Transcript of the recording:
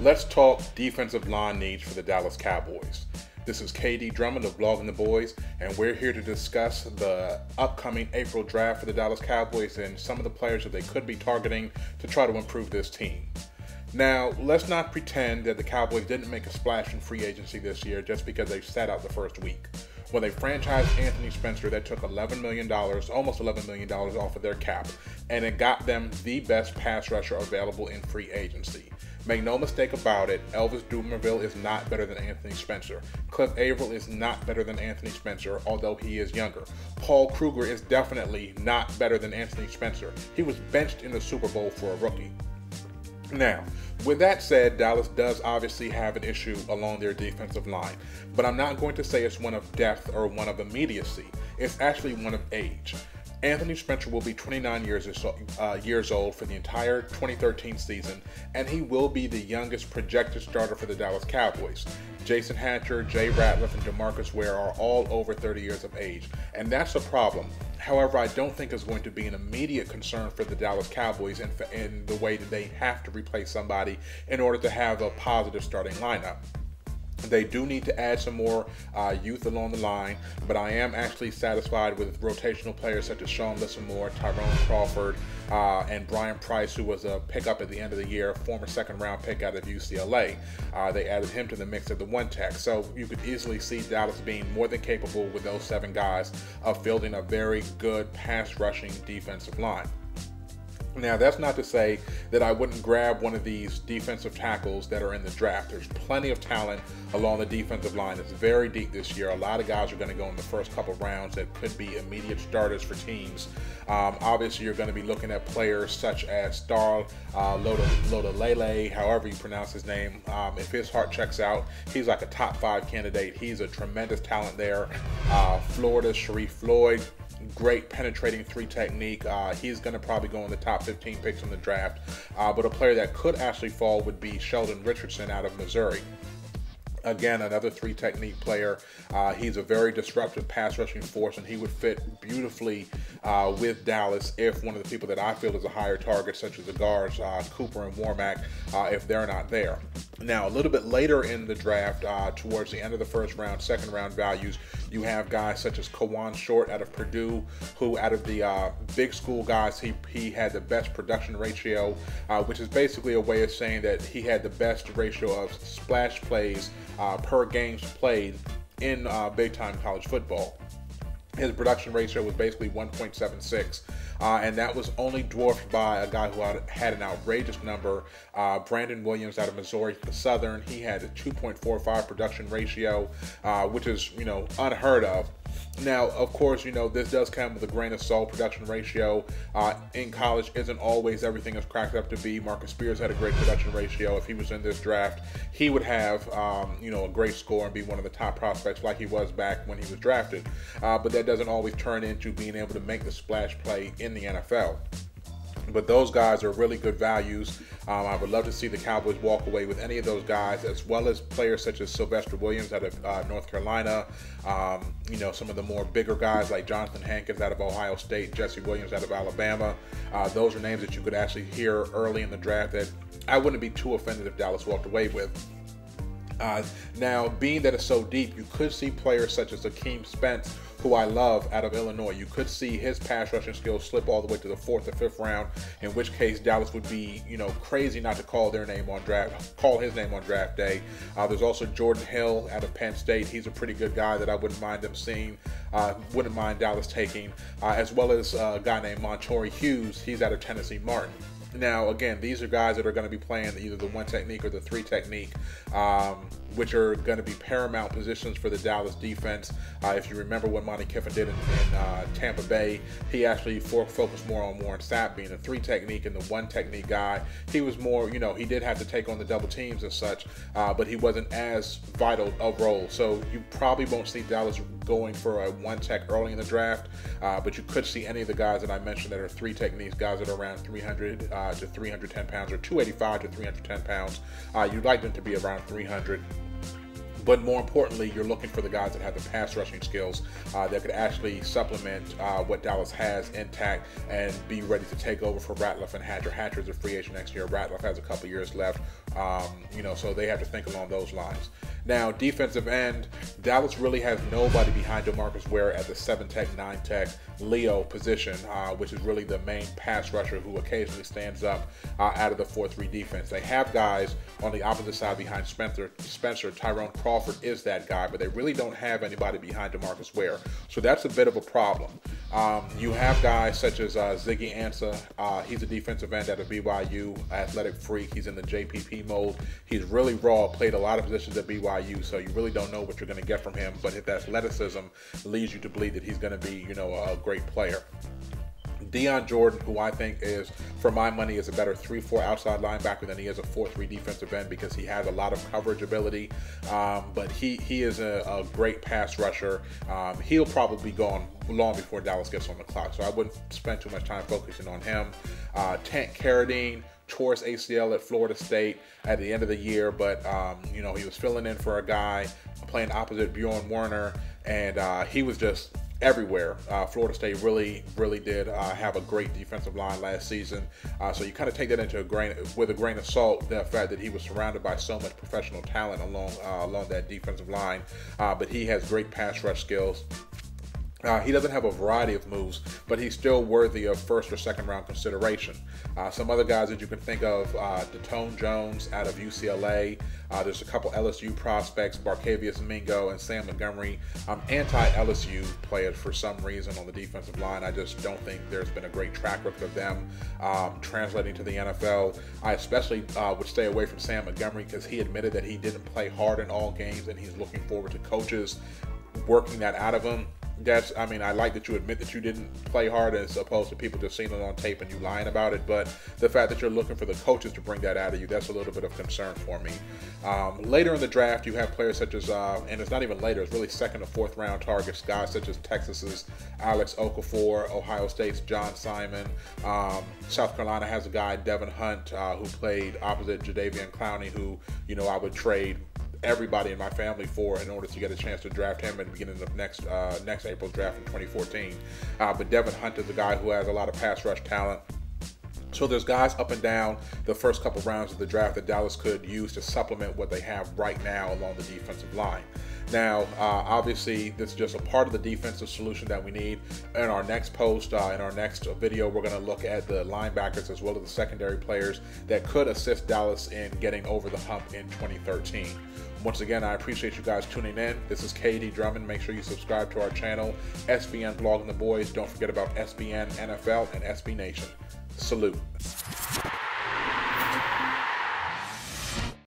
Let's talk defensive line needs for the Dallas Cowboys. This is KD Drummond of Blogging the Boys, and we're here to discuss the upcoming April draft for the Dallas Cowboys and some of the players that they could be targeting to try to improve this team. Now, let's not pretend that the Cowboys didn't make a splash in free agency this year just because they sat out the first week. When they franchised Anthony Spencer, that took $11 million, almost $11 million off of their cap, and it got them the best pass rusher available in free agency. Make no mistake about it, Elvis Dumervil is not better than Anthony Spencer. Cliff Averill is not better than Anthony Spencer, although he is younger. Paul Kruger is definitely not better than Anthony Spencer. He was benched in the Super Bowl for a rookie. Now, with that said, Dallas does obviously have an issue along their defensive line, but I'm not going to say it's one of depth or one of immediacy. It's actually one of age. Anthony Spencer will be 29 years old for the entire 2013 season, and he will be the youngest projected starter for the Dallas Cowboys. Jason Hatcher, Jay Ratliff, and DeMarcus Ware are all over 30 years of age, and that's a problem. However, I don't think it's going to be an immediate concern for the Dallas Cowboys in the way that they have to replace somebody in order to have a positive starting lineup. They do need to add some more youth along the line, but I am actually satisfied with rotational players such as Sean Lissamore, Tyrone Crawford, and Brian Price, who was a pickup at the end of the year, former second-round pick out of UCLA. They added him to the mix at the one tech, so you could easily see Dallas being more than capable with those 7 guys of fielding a very good pass-rushing defensive line. Now, that's not to say that I wouldn't grab one of these defensive tackles that are in the draft. There's plenty of talent along the defensive line. It's very deep this year. A lot of guys are going to go in the first couple rounds that could be immediate starters for teams. Obviously, you're going to be looking at players such as Star Lodolelei, however you pronounce his name. If his heart checks out, he's like a top 5 candidate. He's a tremendous talent there. Florida's Sharif Floyd. Great penetrating 3 technique. He's going to probably go in the top 15 picks in the draft. But a player that could actually fall would be Sheldon Richardson out of Missouri. Again, another 3 technique player. He's a very disruptive pass rushing force, and he would fit beautifully with Dallas if one of the people that I feel is a higher target, such as the guards, Cooper and Warmack, if they're not there. Now, a little bit later in the draft, towards the end of the first round, second round values, you have guys such as Kawan Short out of Purdue, who out of the big school guys, he had the best production ratio, which is basically a way of saying that he had the best ratio of splash plays per games played in big-time college football. His production ratio was basically 1.76, and that was only dwarfed by a guy who had an outrageous number, Brandon Williams out of Missouri Southern. He had a 2.45 production ratio, which is, unheard of. Now, of course, this does come with a grain of salt. Production ratio in college isn't always everything it's cracked up to be. Marcus Spears had a great production ratio. If he was in this draft, he would have, a great score and be one of the top prospects like he was back when he was drafted. But that doesn't always turn into being able to make the splash play in the NFL. But those guys are really good values. I would love to see the Cowboys walk away with any of those guys, as well as players such as Sylvester Williams out of North Carolina. Some of the more bigger guys like Jonathan Hankins out of Ohio State, Jesse Williams out of Alabama. Those are names that you could actually hear early in the draft that I wouldn't be too offended if Dallas walked away with. Now, being that it's so deep, you could see players such as Akeem Spence, who I love, out of Illinois. You could see his pass rushing skills slip all the way to the 4th or 5th round, in which case Dallas would be, crazy not to call his name on draft day. There's also Jordan Hill out of Penn State. He's a pretty good guy that I wouldn't mind them seeing, wouldn't mind Dallas taking, as well as a guy named Montorie Hughes. He's out of Tennessee Martin. Now, again, these are guys that are going to be playing either the 1 technique or the 3 technique, which are going to be paramount positions for the Dallas defense. If you remember what Monte Kiffin did in Tampa Bay, he actually focused more on Warren Sapp being a 3 technique and the 1 technique guy. He was more, he did have to take on the double teams and such, but he wasn't as vital a role. So you probably won't see Dallas going for a 1 tech early in the draft, but you could see any of the guys that I mentioned that are 3 techniques, guys that are around 300 to 310 pounds or 285 to 310 pounds. You'd like them to be around 300. But more importantly, you're looking for the guys that have the pass rushing skills that could actually supplement what Dallas has intact and be ready to take over for Ratliff and Hatcher. Hatcher's a free agent next year. Ratliff has a couple years left. So they have to think along those lines. Now, defensive end, Dallas really has nobody behind DeMarcus Ware at the 7-tech, 9-tech Leo position, which is really the main pass rusher who occasionally stands up out of the 4-3 defense. They have guys on the opposite side behind Spencer. Tyrone Crawford is that guy, but they really don't have anybody behind DeMarcus Ware. So that's a bit of a problem. You have guys such as Ziggy Ansah. He's a defensive end out of BYU, athletic freak. He's in the JPP mode. He's really raw, played a lot of positions at BYU, so you really don't know what you're going to get from him. But if that athleticism leads you to believe that he's going to be, a great player. Deion Jordan, who I think is, for my money, is a better 3-4 outside linebacker than he is a 4-3 defensive end because he has a lot of coverage ability. But he is a great pass rusher. He'll probably be gone long before Dallas gets on the clock, so I wouldn't spend too much time focusing on him. Tank Carradine tore his ACL at Florida State at the end of the year, but he was filling in for a guy playing opposite Bjorn Werner, and he was just everywhere. Florida State really did have a great defensive line last season, so you kind of take that with a grain of salt, the fact that he was surrounded by so much professional talent along that defensive line, but he has great pass rush skills. He doesn't have a variety of moves, but he's still worthy of first or second round consideration. Some other guys that you can think of, Detone Jones out of UCLA. There's a couple LSU prospects, Barkevius Mingo and Sam Montgomery. I'm anti-LSU players for some reason on the defensive line. I just don't think there's been a great track record of them translating to the NFL. I especially would stay away from Sam Montgomery because he admitted that he didn't play hard in all games and he's looking forward to coaches working that out of him. I like that you admit that you didn't play hard as opposed to people just seeing it on tape and you lying about it, but the fact that you're looking for the coaches to bring that out of you, that's a little bit of concern for me. Later in the draft, you have players such as, and it's not even later, it's really second or fourth round targets, guys such as Texas's Alex Okafor, Ohio State's John Simon. South Carolina has a guy, Devin Hunt, who played opposite Jadeveon Clowney, who, I would trade everybody in my family for in order to get a chance to draft him at the beginning of next April draft in 2014. But Devin Hunt is a guy who has a lot of pass rush talent. So there's guys up and down the first couple rounds of the draft that Dallas could use to supplement what they have right now along the defensive line. Now, obviously, this is just a part of the defensive solution that we need. In our next post, in our next video, we're going to look at the linebackers as well as the secondary players that could assist Dallas in getting over the hump in 2013. Once again, I appreciate you guys tuning in. This is KD Drummond. Make sure you subscribe to our channel, SBN Blogging the Boys. Don't forget about SBN NFL and SB Nation. Salute.